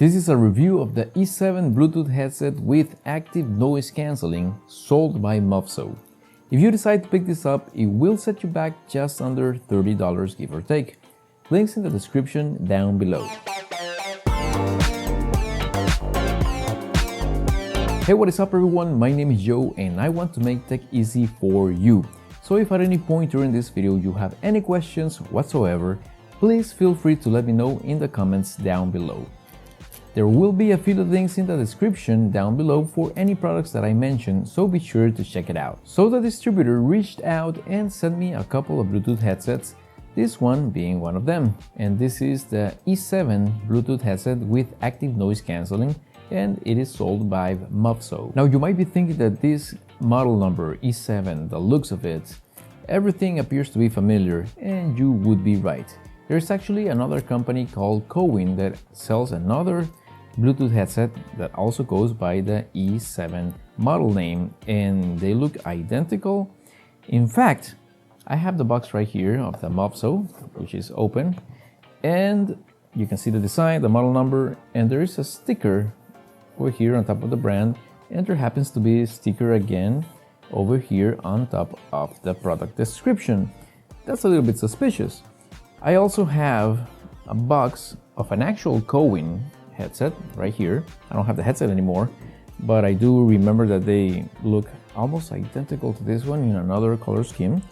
This is a review of the E7 Bluetooth headset with active noise cancelling sold by MOVSSOU. If you decide to pick this up, it will set you back just under $30 give or take. Links in the description down below. Hey, what is up everyone? My name is Joe and I want to make tech easy for you. So if at any point during this video you have any questions whatsoever, please feel free to let me know in the comments down below. There will be affiliate links in the description down below for any products that I mentioned, so be sure to check it out. So the distributor reached out and sent me a couple of Bluetooth headsets, this one being one of them. And this is the E7 Bluetooth headset with active noise cancelling, and it is sold by MOVSSOU. Now you might be thinking that this model number E7, the looks of it, everything appears to be familiar, and you would be right. There's actually another company called Cowin that sells another Bluetooth headset that also goes by the E7 model name, and they look identical. In fact, I have the box right here of the MOVSSOU, which is open, and you can see the design, the model number, and there is a sticker over here on top of the brand, and there happens to be a sticker again over here on top of the product description. That's a little bit suspicious. I also have a box of an actual Cowin headset right here. I don't have the headset anymore, but I do remember that they look almost identical to this one in another color scheme.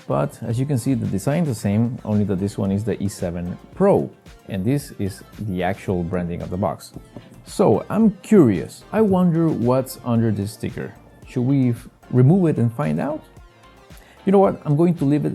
But as you can see, the design is the same, only that this one is the E7 Pro, and this is the actual branding of the box. So I'm curious, I wonder what's under this sticker. Should we remove it and find out? You know what, I'm going to leave it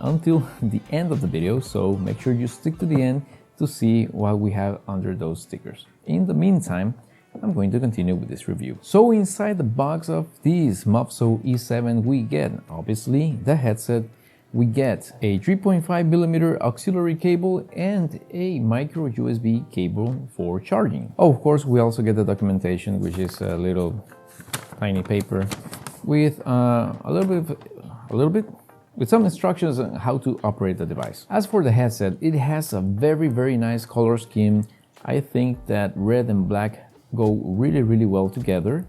until the end of the video, so make sure you stick to the end to see what we have under those stickers. In the meantime, I'm going to continue with this review. So inside the box of this MOVSSOU E7 we get, obviously, the headset, we get a 3.5mm auxiliary cable and a micro USB cable for charging. Oh, of course, we also get the documentation, which is a little tiny paper with a little bit with some instructions on how to operate the device. As for the headset, it has a very nice color scheme. I think that red and black go really well together.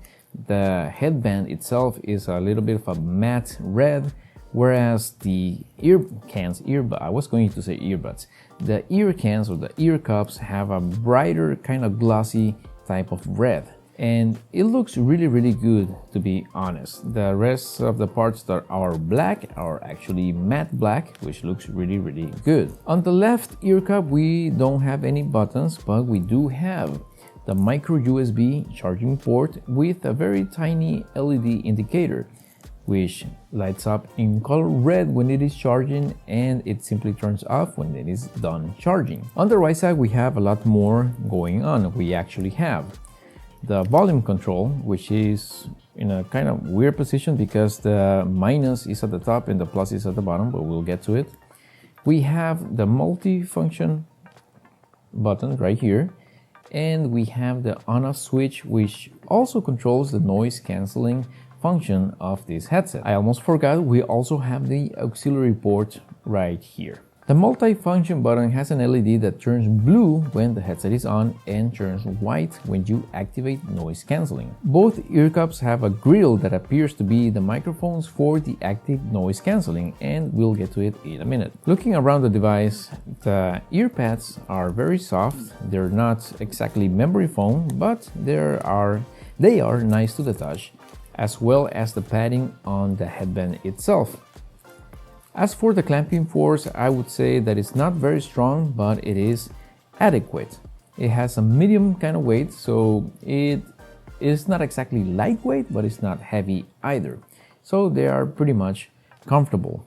The headband itself is a little bit of a matte red, whereas the I was going to say earbuds. The ear cans or the ear cups have a brighter kind of glossy type of red. And it looks really good, to be honest. The rest of the parts that are black are actually matte black, which looks really good. On the left ear cup, we don't have any buttons, but we do have the micro USB charging port with a very tiny LED indicator, which lights up in color red when it is charging, and it simply turns off when it is done charging. On the right side, we have a lot more going on. We actually have the volume control, which is in a kind of weird position because the minus is at the top and the plus is at the bottom, but we'll get to it. We have the multi-function button right here, and we have the on-off switch, which also controls the noise cancelling function of this headset. I almost forgot, we also have the auxiliary port right here. The multi-function button has an LED that turns blue when the headset is on and turns white when you activate noise cancelling. Both ear cups have a grill that appears to be the microphones for the active noise cancelling, and we'll get to it in a minute. Looking around the device, the Earpads are very soft. They're not exactly memory foam, but they are nice to the touch, as well as the padding on the headband itself. As for the clamping force, I would say that it's not very strong, but it is adequate. It has a medium kind of weight, so it is not exactly lightweight, but it's not heavy either. So they are pretty much comfortable.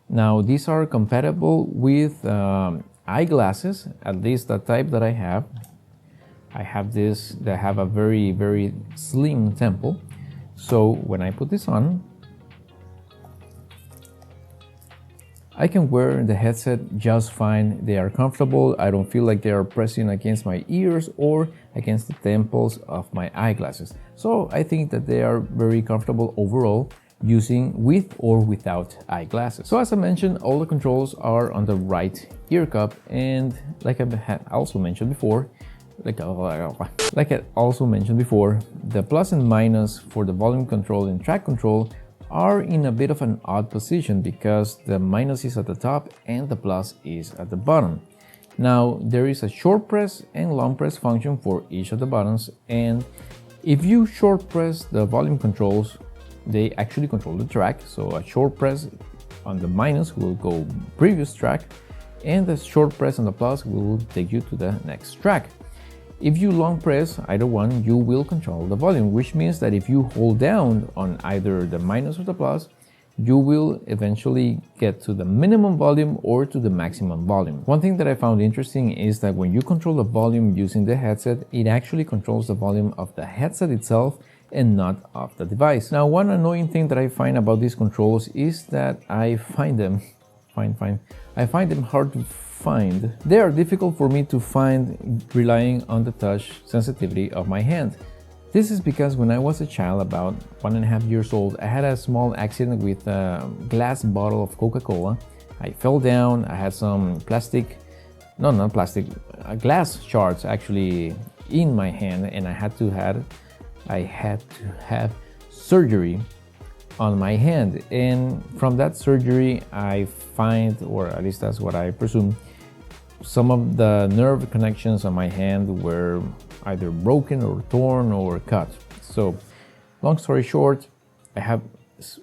Now, these are compatible with eyeglasses, at least the type that I have. I have this that have a very slim temple. So when I put this on, I can wear the headset just fine. They are comfortable. I don't feel like they are pressing against my ears or against the temples of my eyeglasses. So I think that they are very comfortable overall, using with or without eyeglasses. So as I mentioned, all the controls are on the right ear cup, and like I had also mentioned before, Like I also mentioned before, the plus and minus for the volume control and track control are in a bit of an odd position because the minus is at the top and the plus is at the bottom. Now there is a short press and long press function for each of the buttons, and if you short press the volume controls, they actually control the track. So a short press on the minus will go previous track, and the short press on the plus will take you to the next track. If you long press either one, you will control the volume, which means that if you hold down on either the minus or the plus, you will eventually get to the minimum volume or to the maximum volume. One thing that I found interesting is that when you control the volume using the headset, it actually controls the volume of the headset itself and not of the device. Now, one annoying thing that I find about these controls is that I find them hard to find. They are difficult for me to find relying on the touch sensitivity of my hand. This is because when I was a child, about 1.5 years old, I had a small accident with a glass bottle of Coca-Cola. I fell down, I had some glass shards actually in my hand, and I had to have surgery on my hand. And from that surgery, I find, or at least that's what I presume, some of the nerve connections on my hand were either broken or torn or cut. So, long story short, I have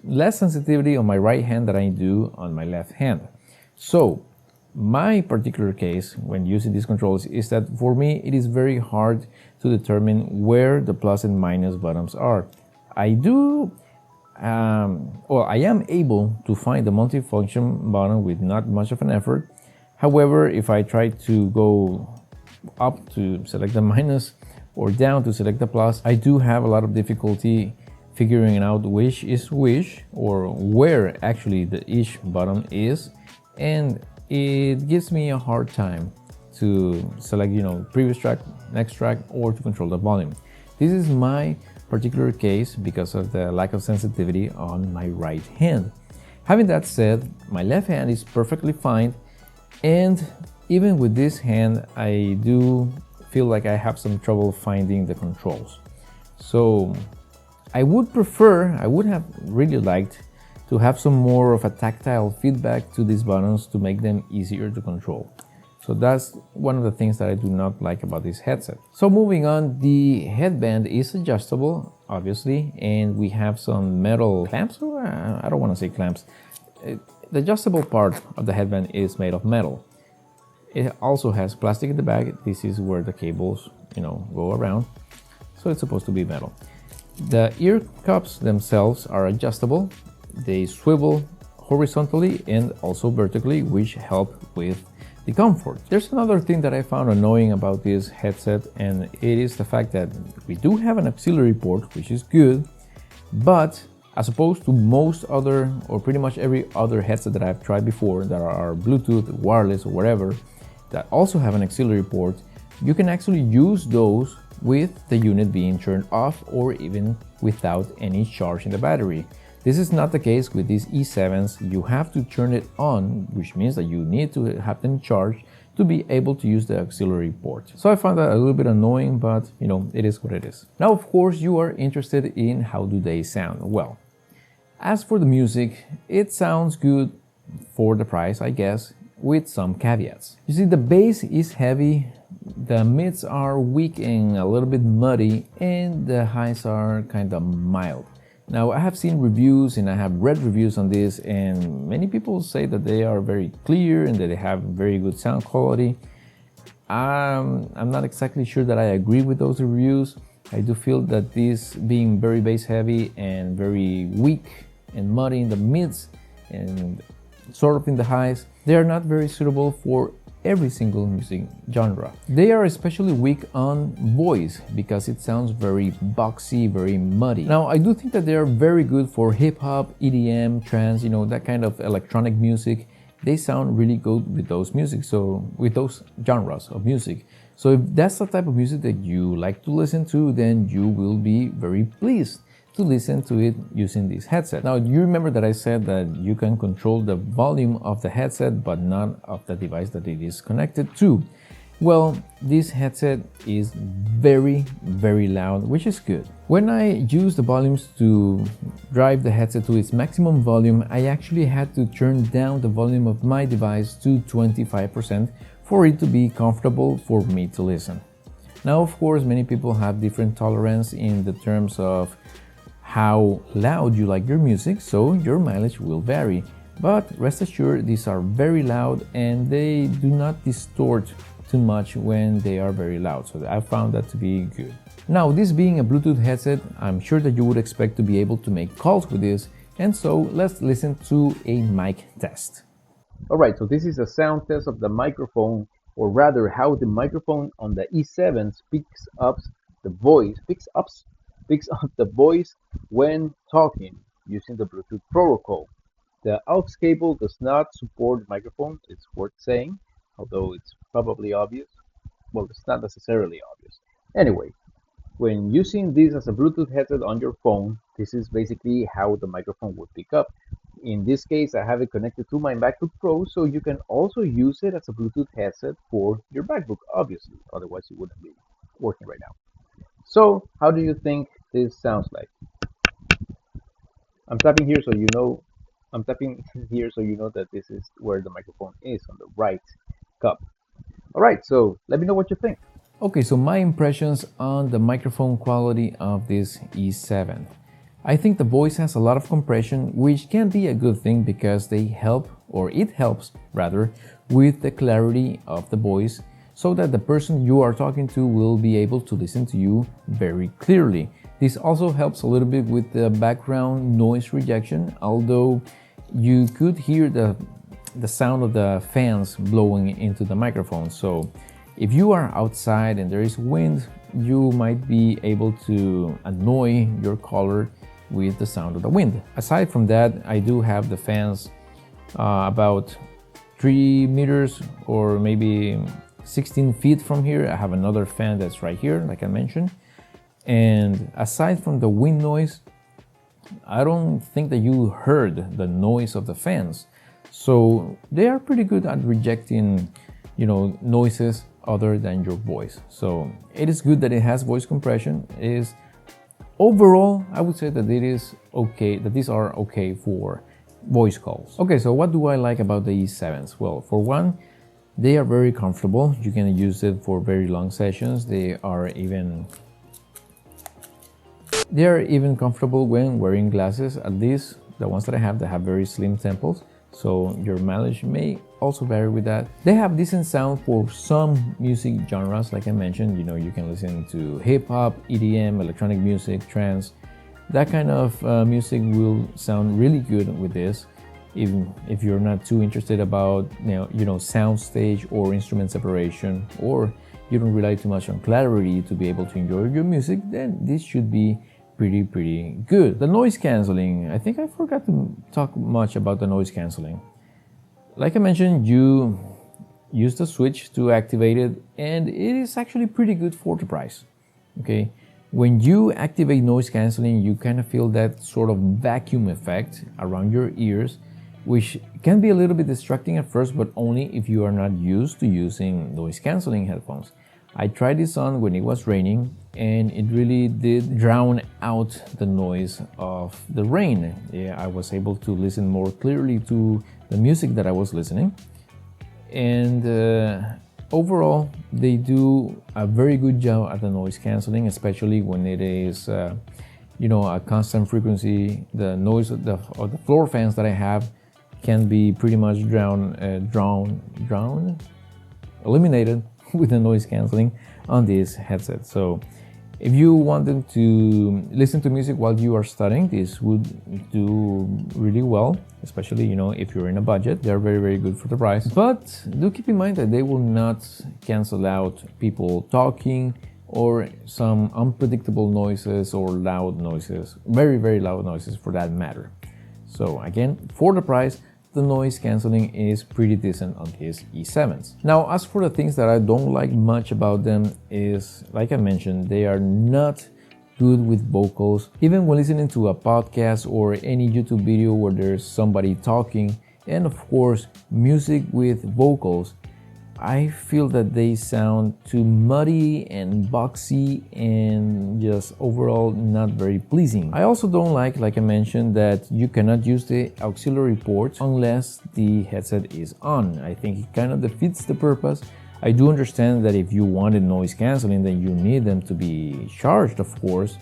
less sensitivity on my right hand than I do on my left hand. So, my particular case when using these controls is that for me it is very hard to determine where the plus and minus buttons are. I am able to find the multifunction button with not much of an effort. However, if I try to go up to select the minus or down to select the plus, I do have a lot of difficulty figuring out which is which or where actually each button is, and it gives me a hard time to select, previous track, next track, or to control the volume. This is my particular case because of the lack of sensitivity on my right hand. Having that said, my left hand is perfectly fine, and even with this hand, I do feel like I have some trouble finding the controls. So I would have really liked to have some more of a tactile feedback to these buttons to make them easier to control. So that's one of the things that I do not like about this headset. So moving on, the headband is adjustable, obviously, and we have some metal clamps. I don't want to say clamps. The adjustable part of the headband is made of metal. It also has plastic in the back. This is where the cables, go around. So it's supposed to be metal. The ear cups themselves are adjustable. They swivel horizontally and also vertically, which help with the comfort. There's another thing that I found annoying about this headset, and it is the fact that we do have an auxiliary port, which is good, but as opposed to most other, or pretty much every other headset that I've tried before that are Bluetooth, wireless, or whatever, that also have an auxiliary port, you can actually use those with the unit being turned off or even without any charge in the battery. This is not the case with these E7s. You have to turn it on, which means that you need to have them charged to be able to use the auxiliary port. So I found that a little bit annoying, but it is what it is. Now, of course, you are interested in how do they sound. Well, as for the music, it sounds good for the price, I guess, with some caveats. You see, the bass is heavy, the mids are weak and a little bit muddy, and the highs are kind of mild. Now, I have seen reviews and I have read reviews on this, and many people say that they are very clear and that they have very good sound quality. I'm not exactly sure that I agree with those reviews. I do feel that this being very bass heavy and very weak and muddy in the mids and sort of in the highs, they are not very suitable for every single music genre. They are especially weak on voice because it sounds very boxy, very muddy. Now, I do think that they are very good for hip-hop, EDM, trance, that kind of electronic music. They sound really good with those music, so with those genres of music. So if that's the type of music that you like to listen to, then you will be very pleased to listen to it using this headset. Now, you remember that I said that you can control the volume of the headset, but not of the device that it is connected to. Well, this headset is very loud, which is good. When I use the volumes to drive the headset to its maximum volume, I actually had to turn down the volume of my device to 25% for it to be comfortable for me to listen. Now, of course, many people have different tolerance in the terms of how loud you like your music, so your mileage will vary. But rest assured, these are very loud and they do not distort too much when they are very loud, so I found that to be good. Now, this being a Bluetooth headset, I'm sure that you would expect to be able to make calls with this, and so let's listen to a mic test. Alright, so this is a sound test of the microphone, or rather how the microphone on the E7 picks up the voice when talking using the Bluetooth protocol. The aux cable does not support microphones, it's worth saying, although it's probably obvious. Well, it's not necessarily obvious. Anyway, when using this as a Bluetooth headset on your phone, this is basically how the microphone would pick up. In this case, I have it connected to my MacBook Pro, so you can also use it as a Bluetooth headset for your MacBook, obviously, otherwise it wouldn't be working right now. So, how do you think this sounds like? I'm tapping here so you know that this is where the microphone is, on the right cup. Alright, so let me know what you think. Okay, so my impressions on the microphone quality of this E7. I think the voice has a lot of compression, which can be a good thing because it helps rather, with the clarity of the voice, so that the person you are talking to will be able to listen to you very clearly. This also helps a little bit with the background noise rejection, although you could hear the sound of the fans blowing into the microphone. So if you are outside and there is wind, you might be able to annoy your caller with the sound of the wind. Aside from that, I do have the fans about 3 meters or maybe 16 feet from here. I have another fan that's right here, like I mentioned. And aside from the wind noise, I don't think that you heard the noise of the fans. So they are pretty good at rejecting, noises other than your voice. So it is good that it has voice compression. Overall, I would say that it is okay, that these are okay for voice calls. Okay, so what do I like about the E7s? Well, for one, they are very comfortable. You can use it for very long sessions. They are even comfortable when wearing glasses. At least the ones that I have, they have very slim temples, so your mileage may also vary with that. They have decent sound for some music genres, like I mentioned. You can listen to hip-hop, EDM, electronic music, trance. That kind of music will sound really good with this, even if you're not too interested about sound stage or instrument separation, or you don't rely too much on clarity to be able to enjoy your music. Then this should be pretty good. The noise canceling, I think I forgot to talk much about the noise canceling. Like I mentioned, you use the switch to activate it, and it is actually pretty good for the price. Okay, when you activate noise canceling, you kind of feel that sort of vacuum effect around your ears, which can be a little bit distracting at first, but only if you are not used to using noise canceling headphones. I tried this on when it was raining, and it really did drown out the noise of the rain. Yeah, I was able to listen more clearly to the music that I was listening. And overall, they do a very good job at the noise canceling, especially when it is a constant frequency. The noise of the floor fans that I have can be pretty much eliminated with the noise canceling on this headset. So if you wanted to listen to music while you are studying, this would do really well, especially if you're in a budget. They're very good for the price, but do keep in mind that they will not cancel out people talking or some unpredictable noises or loud noises, very loud noises for that matter. So again, for the price, the noise cancelling is pretty decent on these E7s. Now, as for the things that I don't like much about them is, like I mentioned, they are not good with vocals. Even when listening to a podcast or any YouTube video where there's somebody talking, and of course music with vocals, I feel that they sound too muddy and boxy and just overall not very pleasing. I also don't like I mentioned, that you cannot use the auxiliary port unless the headset is on. I think it kind of defeats the purpose. I do understand that if you wanted noise canceling, then you need them to be charged, of course.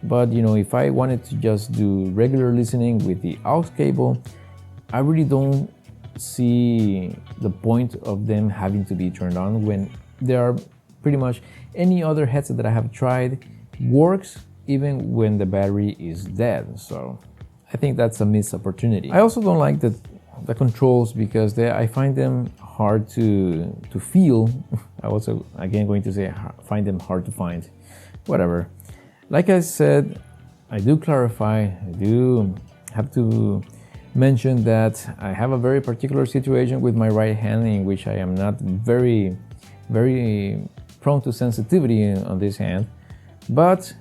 But you know, if I wanted to just do regular listening with the aux cable, I really don't see the point of them having to be turned on when there are pretty much any other headset that I have tried works even when the battery is dead. So I think that's a missed opportunity. I also don't like the controls because I find them hard to feel. I also again going to say find them hard to find. Whatever. Like I said, I do clarify, I do have to mention that I have a very particular situation with my right hand in which I am not very prone to sensitivity on this hand. But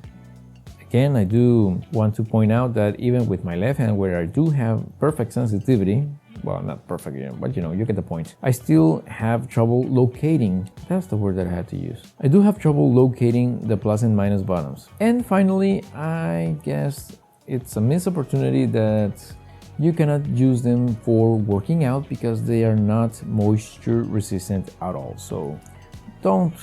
again, I do want to point out that even with my left hand, where I do have perfect sensitivity, well, not perfect, but you know, you get the point, I still have trouble locating, that's the word that I had to use. I do have trouble locating the plus and minus buttons. And finally, I guess it's a missed opportunity that you cannot use them for working out because they are not moisture resistant at all. So don't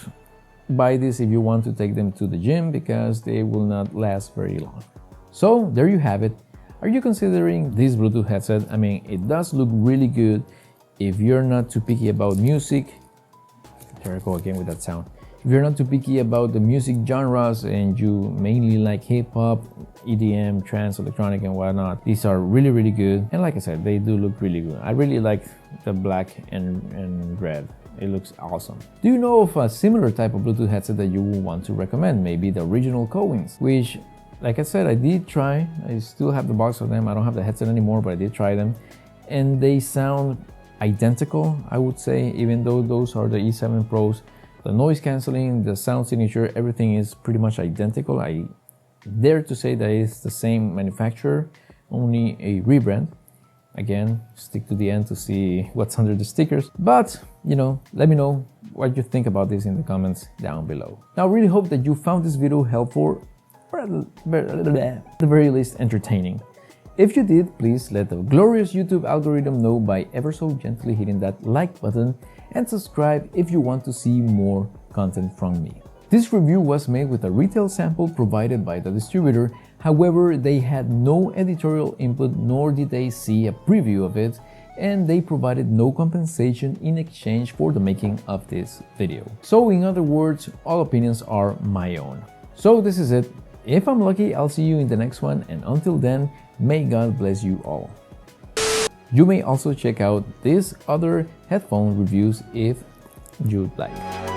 buy this if you want to take them to the gym because they will not last very long. So there you have it. Are you considering this Bluetooth headset? I mean, it does look really good if you're not too picky about music. There I go again with that sound. If you're not too picky about the music genres and you mainly like hip-hop, EDM, trance, electronic and whatnot, these are really good. And like I said, they do look really good. I really like the black and red. It looks awesome. Do you know of a similar type of Bluetooth headset that you would want to recommend? Maybe the original Cowins, which, like I said, I did try. I still have the box of them. I don't have the headset anymore, but I did try them. And they sound identical, I would say, even though those are the E7 Pros. The noise canceling, the sound signature, everything is pretty much identical. I dare to say that it's the same manufacturer, only a rebrand. Again, stick to the end to see what's under the stickers. But, you know, let me know what you think about this in the comments down below. Now, I really hope that you found this video helpful, or at the very least entertaining. If you did, please let the glorious YouTube algorithm know by ever so gently hitting that like button and subscribe if you want to see more content from me. This review was made with a retail sample provided by the distributor. However, they had no editorial input, nor did they see a preview of it, and they provided no compensation in exchange for the making of this video. So in other words, all opinions are my own. So this is it. If I'm lucky, I'll see you in the next one, and until then, may God bless you all. You may also check out these other headphone reviews if you'd like.